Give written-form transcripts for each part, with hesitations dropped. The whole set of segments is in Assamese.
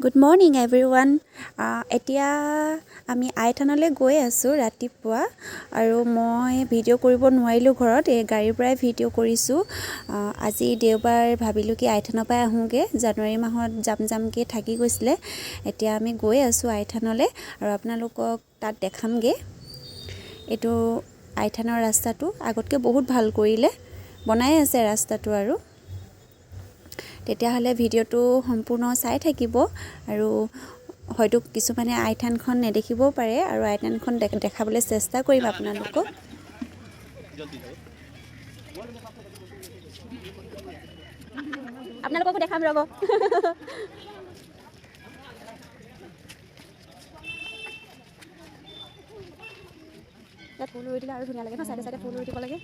Good morning everyone. এতিয়া আমি আইথানলৈ গৈ আছোঁ ৰাতিপুৱা, আৰু মই ভিডিঅ' কৰিব নোৱাৰিলোঁ ঘৰত, এই গাড়ীৰ পৰাই ভিডিঅ' কৰিছোঁ। আজি দেওবাৰ, ভাবিলোঁ কি আইথানৰ পৰাই আহোঁগৈ। জানুৱাৰী মাহত যামকৈ থাকি গৈছিলে। এতিয়া আমি গৈ আছোঁ আইথানলৈ, আৰু আপোনালোকক তাত দেখামগৈ। এইটো আইথানৰ ৰাস্তাটো আগতকৈ বহুত ভাল কৰিলে, বনাই আছে ৰাস্তাটো। আৰু তেতিয়াহ'লে ভিডিঅ'টো সম্পূৰ্ণ চাই থাকিব, আৰু হয়তো কিছুমানে আইথানখন নেদেখিবও পাৰে, আৰু আইথানখন দেখাবলৈ চেষ্টা কৰিম আপোনালোকক। আপোনালোককো দেখাম ৰ'ব। ইয়াত ফুল ৰুই দিলে আৰু ধুনীয়া লাগে ন, চাইডে চাইডে ফুল ৰুই দিব লাগে।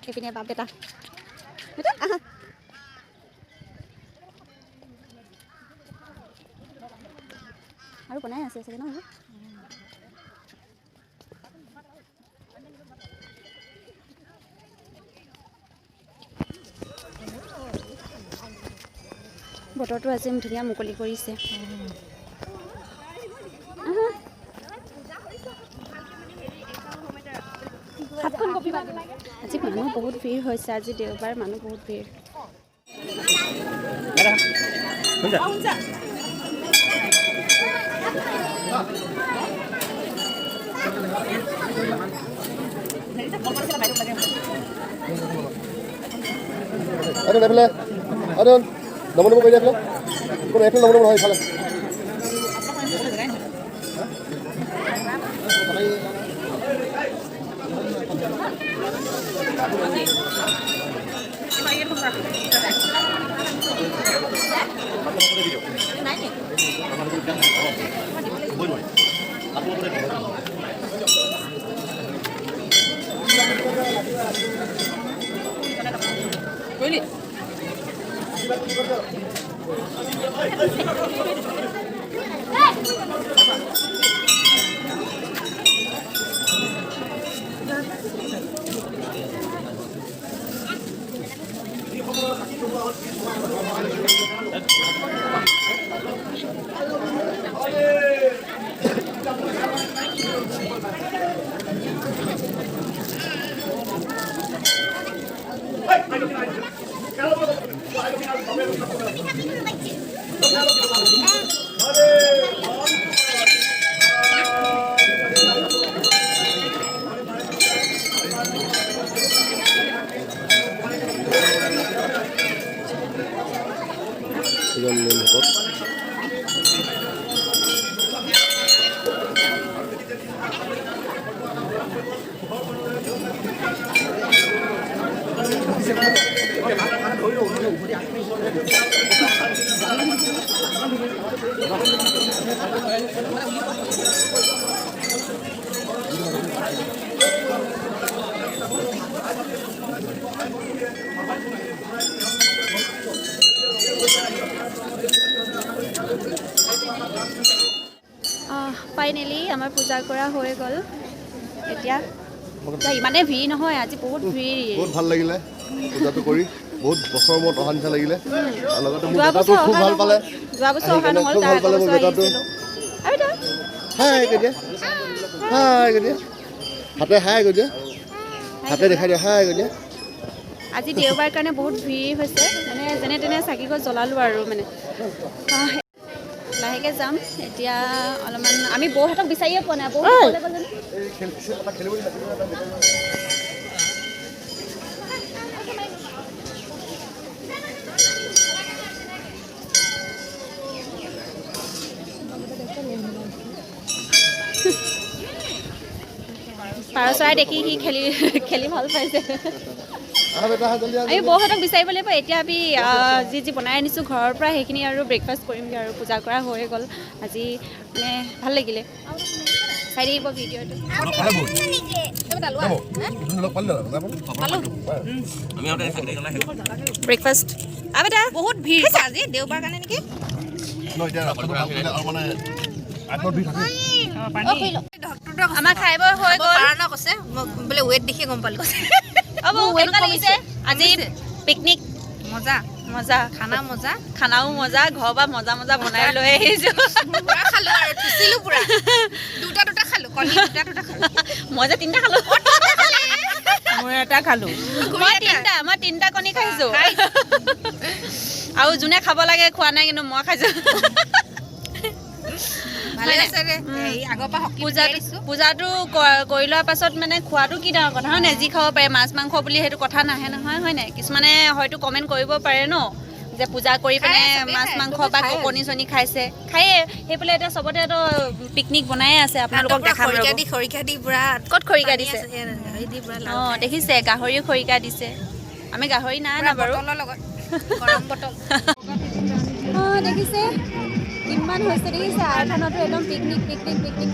এইপিনে বাপ বেটা আৰু বনাই আছে চাগে ন। বতৰটো আজি ধুনীয়া মুকলি কৰিছে। আজি মানুহ বহুত ভিৰ হৈছে, আজি দেওবাৰ, মানুহ বহুত ভিৰ। ফাইনেলি আমাৰ পূজা কৰা হৈ গ'ল। এতিয়া ইমানে ভিৰ নহয়, আজি বহুত ভিৰ। বহুত ভাল লাগিলে পূজাটো কৰি, বহুত বছৰৰ মূৰত অহা নিচিনা লাগিলে। আৰু লগতে মোৰ বেটাটো খুব ভাল পালে, যোৱা বছৰ অহা নহ'ল, খুব ভাল পালে মোৰ বেটাটো। হাই কৈ দিয়া, হাই কৈ দিয়া, হাতে হাই কৈ দিয়া, হাতে দেখাই দিয়া, হাই কৈ দিয়া। আজি দেওবাৰ কাৰণে বহুত ভিৰ হৈছে, মানে যেনে তেনে চাকিগছ জ্বলালোঁ আৰু মানে লাহেকৈ যাম। এতিয়া অলপমান আমি বৌহঁতক বিচাৰিয়ে পোৱা নাই। বৌ পাৰ চৰাই দেখি সি খেলি ভাল পাইছে। আমি বৌহঁতক বিচাৰিব লাগিব। এতিয়া আমি যি বনাই আনিছোঁ ঘৰৰ পৰা, সেইখিনি আৰু ব্ৰেকফাষ্ট কৰিমগৈ। আৰু পূজা কৰা হৈ গ'ল আজি, মানে ভাল লাগিলে। চাই থাকিব ভিডিঅ'টো। ব্ৰেকফাষ্ট বেটা বহুত ভিৰ আজি দেওবাৰ কাৰণে নেকি? আমাৰ খাই বৈ হৈ গ'ল। কৈছে বোলে ৱেট দেখি গম পালোঁ। আজি পিকনিক মজা। মজা খানা মজা খানাও মজা ঘৰৰ পৰা মজা মজা বনাই লৈ আহিছোঁ পুৰা খালো আৰু থুচিলো পুৰা দুটা খালো কণী দুটা খালো মই যে 3টা খালোঁ মই এটা খালোঁ মই 3টা কণী খাইছোঁ আৰু যোনে খাব লাগে খোৱা নাই কিন্তু মই খাইছোঁ ভালে আছে ৰে এই আগৰ পৰা হকি পূজাটো কৰি লোৱাৰ পাছত মানে খোৱাটো কি ডাঙৰ কথা হয় নাই যি খাব পাৰে মাছ মাংস বুলি সেইটো কথা নাহে নহয় হয় নাই কিছুমানে হয়তো কমেণ্ট কৰিব পাৰে ন যে পূজা কৰি পিনে মাছ মাংস বা কণী চনি খাইছে খায়ে সেইফালে এতিয়া চবতেতো পিকনিক বনায়ে আছে আপোনালোকক দেখাম খৰিকা দি পুৰা ক'ত খৰিকা দিছে দি পুৰা অঁ দেখিছে গাহৰিও খৰিকা দিছে আমি গাহৰি নাই না বাৰু বটলৰ লগত গৰম বটল অঁ দেখিছে কিমান হৈছে দেখিছে আইথানতো একদম পিকনিক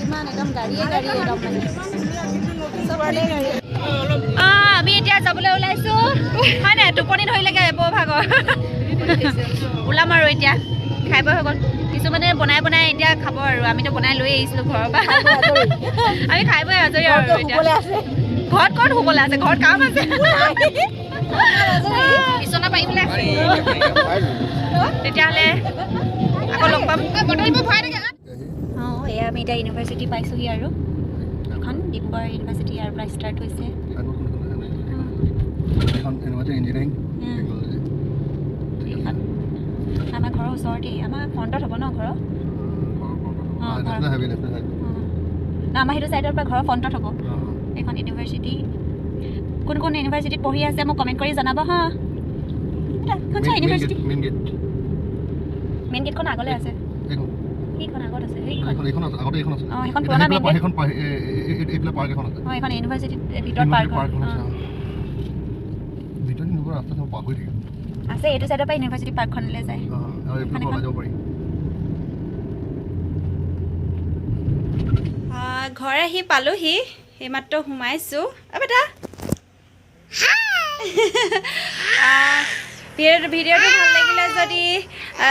কিমান একদম গাড়ীয়ে একদম মানে চবতে গাড়ী আমি এতিয়া যাবলৈ ওলাইছোঁ হয় নাই টোপনি ধৰিলেগৈ বৰ ভাগৰ ওলাম আৰু এতিয়া খাই বৈ হৈ গ'ল কিছুমানে বনাই এতিয়া খাব আৰু আমিতো বনাই লৈ আহিছিলোঁ ঘৰৰ পৰা আমি খাই বৈ আজৰি আৰু এতিয়া ঘৰত ক'ত শুবলৈ আছে ঘৰত কাম আছে বিচনা পাৰিবলৈ তেতিয়াহ'লে আকৌ লগ পাম অঁ এয়া আমি এতিয়া ইউনিভাৰ্চিটি পাইছোঁহি আৰু এখন ডিব্ৰুগড় ইউনিভাৰ্চিটি ইয়াৰ পৰা ষ্টাৰ্ট হৈছে আমাৰ ঘৰৰ ওচৰতে আমাৰ ফ্ৰণ্টত হ'ব ন ঘৰৰ না আমাৰ সেইটো ছাইডৰ পৰা ঘৰৰ ফ্ৰণ্টত হ'ব এইখন ইউনিভাৰ্চিটি কোন ইউনিভাৰ্চিটিত পঢ়ি আছে মোক কমেণ্ট কৰি জনাব হা ইউনিভাৰ্চিটি মেইন গেটখন আগলৈ আছে সেইখন আগত আছে অঁ সেইখন পুৰণা মেইন গেট অঁ এইখন ইউনিভাৰ্চিটিৰ ভিতৰত পাৰ্ক আছে এইটো চাইডৰ পৰা ইউনিভাৰ্চিটি পাৰ্কখনলৈ যায় ঘৰ আহি পালোহি এইমাত্ৰ সোমাইছোঁ বেটা ভিডিঅ'টো ভাল লাগিলে যদি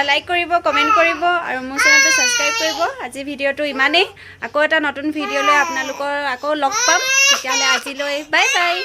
লাইক কৰিব কমেণ্ট কৰিব আৰু মোৰ চেনেলটো ছাবস্ক্ৰাইব কৰিব আজি ভিডিঅ'টো ইমানেই আকৌ এটা নতুন ভিডিঅ' লৈ আপোনালোকৰ আকৌ লগ পাম তেতিয়াহ'লে আজিলৈ বাই বাই